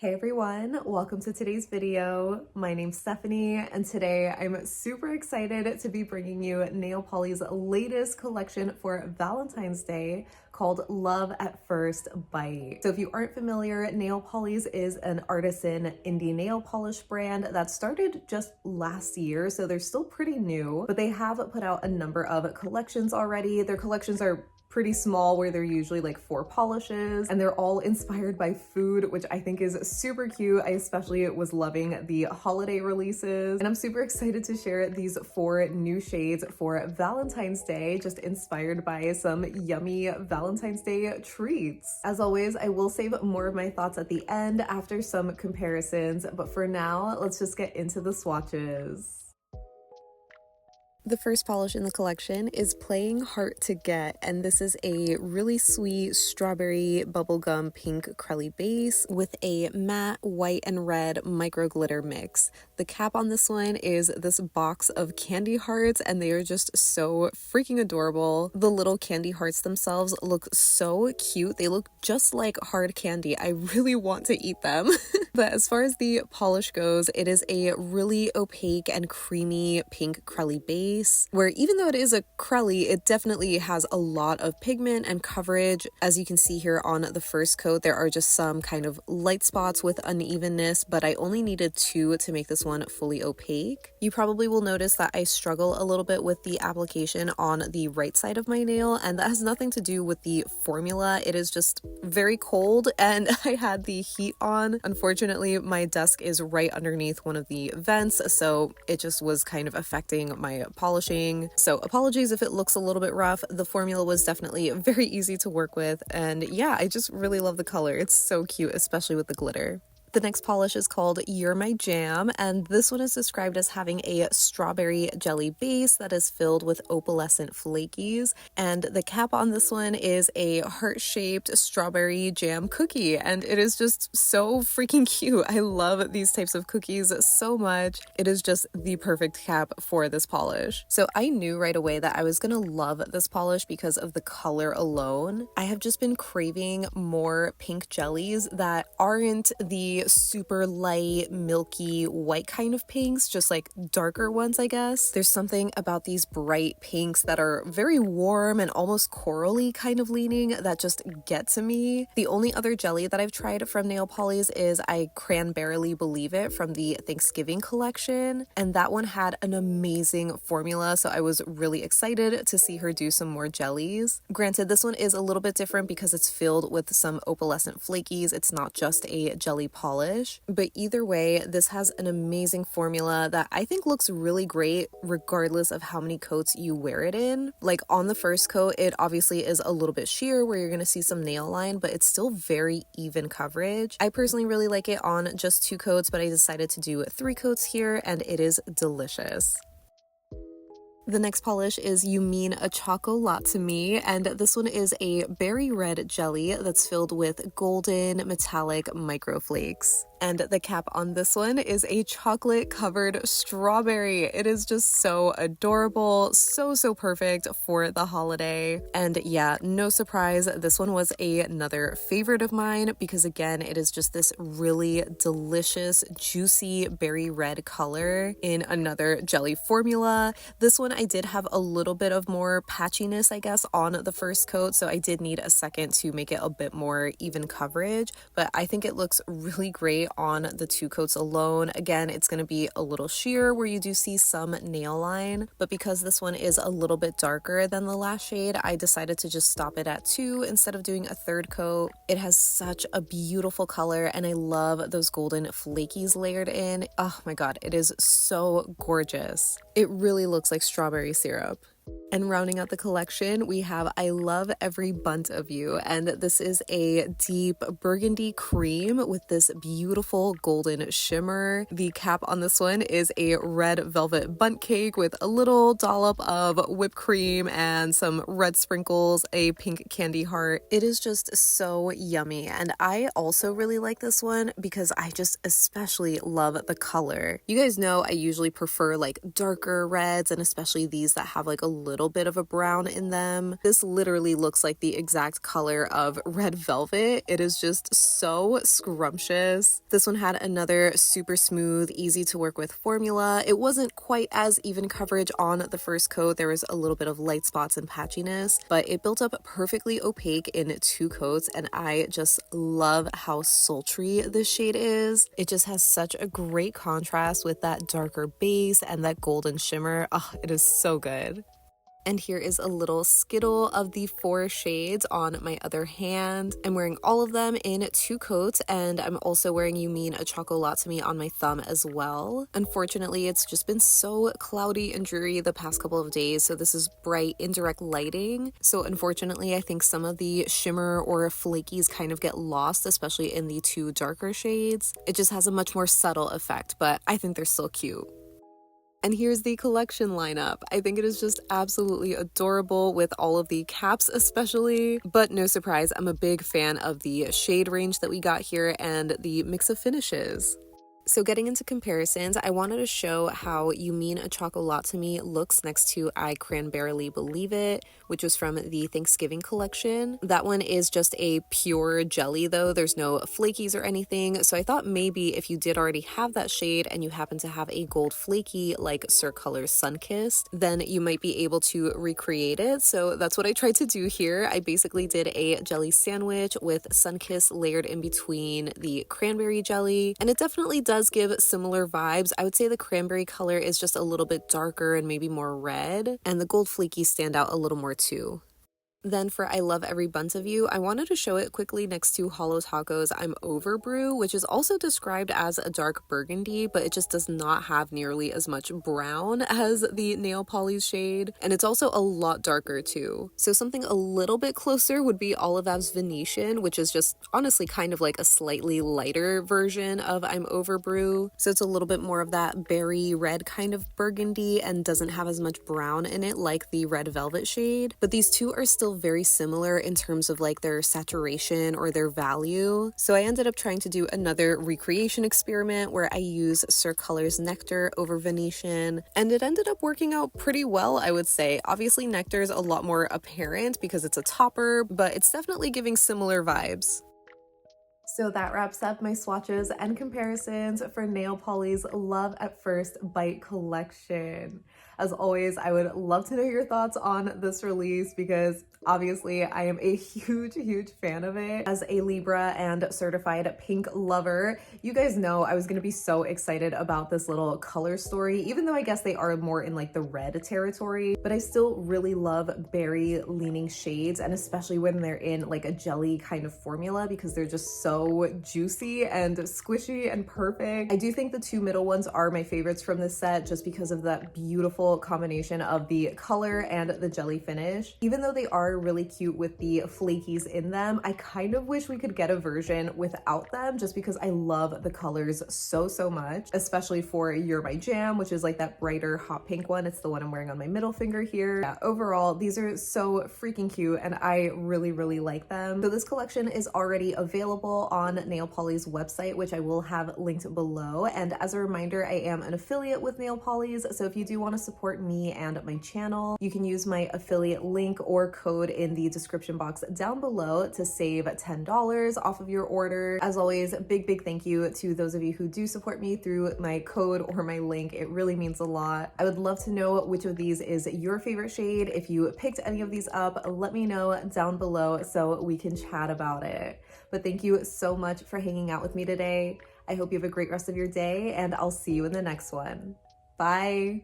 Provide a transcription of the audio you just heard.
Hey everyone, welcome to today's video. My name's Stephanie and today I'm super excited to be bringing you Nailpollies' latest collection for Valentine's Day called Love at First Bite. So if you aren't familiar, Nailpollies is an artisan indie nail polish brand that started just last year, so they're still pretty new, but they have put out a number of collections already. Their collections are pretty small, where they're usually like 4 polishes, and they're all inspired by food, which I think is super cute. I especially was loving the holiday releases, and I'm super excited to share these 4 new shades for Valentine's Day, just inspired by some yummy Valentine's Day treats. As always, I will save more of my thoughts at the end after some comparisons, but for now, let's just get into the swatches. The first polish in the collection is Playing Hard to Get, and this is a really sweet strawberry bubblegum pink crelly base with a matte white and red micro glitter mix. The cap on this one is this box of candy hearts, and they are just so freaking adorable. The little candy hearts themselves look so cute. They look just like hard candy. I really want to eat them. But as far as the polish goes, it is a really opaque and creamy pink crelly base, where even though it is a crelly, it definitely has a lot of pigment and coverage. As you can see here on the first coat, there are just some kind of light spots with unevenness, but I only needed 2 to make this one fully opaque. You probably will notice that I struggle a little bit with the application on the right side of my nail, and that has nothing to do with the formula. It is just very cold, and I had the heat on. Unfortunately, my desk is right underneath one of the vents, so it just was kind of affecting my polishing. So apologies if it looks a little bit rough. The formula was definitely very easy to work with, and yeah, I just really love the color. It's so cute, especially with the glitter. The next polish is called You're My Jam, and this one is described as having a strawberry jelly base that is filled with opalescent flakies, and the cap on this one is a heart-shaped strawberry jam cookie, and it is just so freaking cute. I love these types of cookies so much. It is just the perfect cap for this polish. So I knew right away that I was gonna love this polish because of the color alone. I have just been craving more pink jellies that aren't the super light, milky, white kind of pinks, just like darker ones, I guess. There's something about these bright pinks that are very warm and almost corally kind of leaning that just get to me. The only other jelly that I've tried from Nailpollies is Cran-berrily Believe It from the Thanksgiving collection, and that one had an amazing formula, so I was really excited to see her do some more jellies. Granted, this one is a little bit different because it's filled with some opalescent flakies. It's not just a jelly polish. But either way, this has an amazing formula that I think looks really great regardless of how many coats you wear it in. Like on the first coat, it obviously is a little bit sheer where you're going to see some nail line, but it's still very even coverage. I personally really like it on just 2 coats, but I decided to do 3 coats here, and it is delicious. The next polish is You Mean A Choco-lot to Me, and this one is a berry red jelly that's filled with golden metallic microflakes. And the cap on this one is a chocolate covered strawberry. It is just so adorable, so perfect for the holiday. And yeah, no surprise, this one was another favorite of mine because again, it is just this really delicious, juicy berry red color in another jelly formula. This one I did have a little bit of more patchiness, I guess, on the first coat, so I did need a second to make it a bit more even coverage, but I think it looks really great on the 2 coats alone. Again, it's going to be a little sheer where you do see some nail line, but because this one is a little bit darker than the last shade, I decided to just stop it at 2 instead of doing a 3rd coat. It has such a beautiful color, and I love those golden flakies layered in. Oh my god, it is so gorgeous. It really looks like strawberry syrup. And rounding out the collection, we have I Love Every Bundt of You, and this is a deep burgundy cream with this beautiful golden shimmer. The cap on this one is a red velvet bundt cake with a little dollop of whipped cream and some red sprinkles, a pink candy heart. It is just so yummy, and I also really like this one because I just especially love the color. You guys know I usually prefer like darker reds, and especially these that have like a little bit of a brown in them. This literally looks like the exact color of red velvet. It is just so scrumptious. This one had another super smooth, easy to work with formula. It wasn't quite as even coverage on the first coat. There was a little bit of light spots and patchiness, but it built up perfectly opaque in 2 coats, and I just love how sultry this shade is. It just has such a great contrast with that darker base and that golden shimmer. Oh, it is so good. And here is a little skittle of the 4 shades on my other hand. I'm wearing all of them in 2 coats, and I'm also wearing You Mean A Choco-lot to me on my thumb as well. Unfortunately, it's just been so cloudy and dreary the past couple of days, so this is bright indirect lighting. So unfortunately, I think some of the shimmer or flakies kind of get lost, especially in the 2 darker shades. It just has a much more subtle effect, but I think they're still cute. And here's the collection lineup. I think it is just absolutely adorable with all of the caps especially, but no surprise, I'm a big fan of the shade range that we got here and the mix of finishes. So getting into comparisons, I wanted to show how You Mean A Choco-lot to me looks next to I Cran-berrily Believe It, which was from the Thanksgiving collection. That one is just a pure jelly though, there's no flakies or anything, so I thought maybe if you did already have that shade and you happen to have a gold flaky like Cirque Sun-kissed, then you might be able to recreate it. So that's what I tried to do here. I basically did a jelly sandwich with Sun-kissed layered in between the cranberry jelly, and it definitely does give similar vibes. I would say the cranberry color is just a little bit darker and maybe more red, and the gold flakies stand out a little more too. Then for I Love Every Bundt of You, I wanted to show it quickly next to Holo Taco's I'm Over Brew, which is also described as a dark burgundy, but it just does not have nearly as much brown as the Nailpollies shade, and it's also a lot darker too. So something a little bit closer would be Olive Ave Venetian, which is just honestly kind of like a slightly lighter version of I'm Over Brew. So it's a little bit more of that berry red kind of burgundy and doesn't have as much brown in it like the red velvet shade, but these two are still very similar in terms of like their saturation or their value. So I ended up trying to do another recreation experiment where I use Cirque Nectar over Venetian, and it ended up working out pretty well, I would say. Obviously Nectar is a lot more apparent because it's a topper, but it's definitely giving similar vibes. So that wraps up my swatches and comparisons for Nailpollies Love at First Bite collection. As always, I would love to know your thoughts on this release because obviously I am a huge fan of it. As a Libra and certified pink lover, you guys know I was gonna be so excited about this little color story, even though I guess they are more in like the red territory, but I still really love berry leaning shades, and especially when they're in like a jelly kind of formula because they're just so juicy and squishy and perfect. I do think the 2 middle ones are my favorites from this set just because of that beautiful combination of the color and the jelly finish. Even though they are really cute with the flakies in them, I kind of wish we could get a version without them just because I love the colors so much, especially for You're My Jam, which is like that brighter hot pink one. It's the one I'm wearing on my middle finger here. Yeah, overall, these are so freaking cute and I really like them. So this collection is already available on Nailpollies website, which I will have linked below. And as a reminder, I am an affiliate with Nailpollies, so if you do want to support me and my channel, you can use my affiliate link or code in the description box down below to save $10 off of your order. As always, big thank you to those of you who do support me through my code or my link. It really means a lot. I would love to know which of these is your favorite shade. If you picked any of these up, let me know down below so we can chat about it. But thank you so much for hanging out with me today. I hope you have a great rest of your day, and I'll see you in the next one. Bye.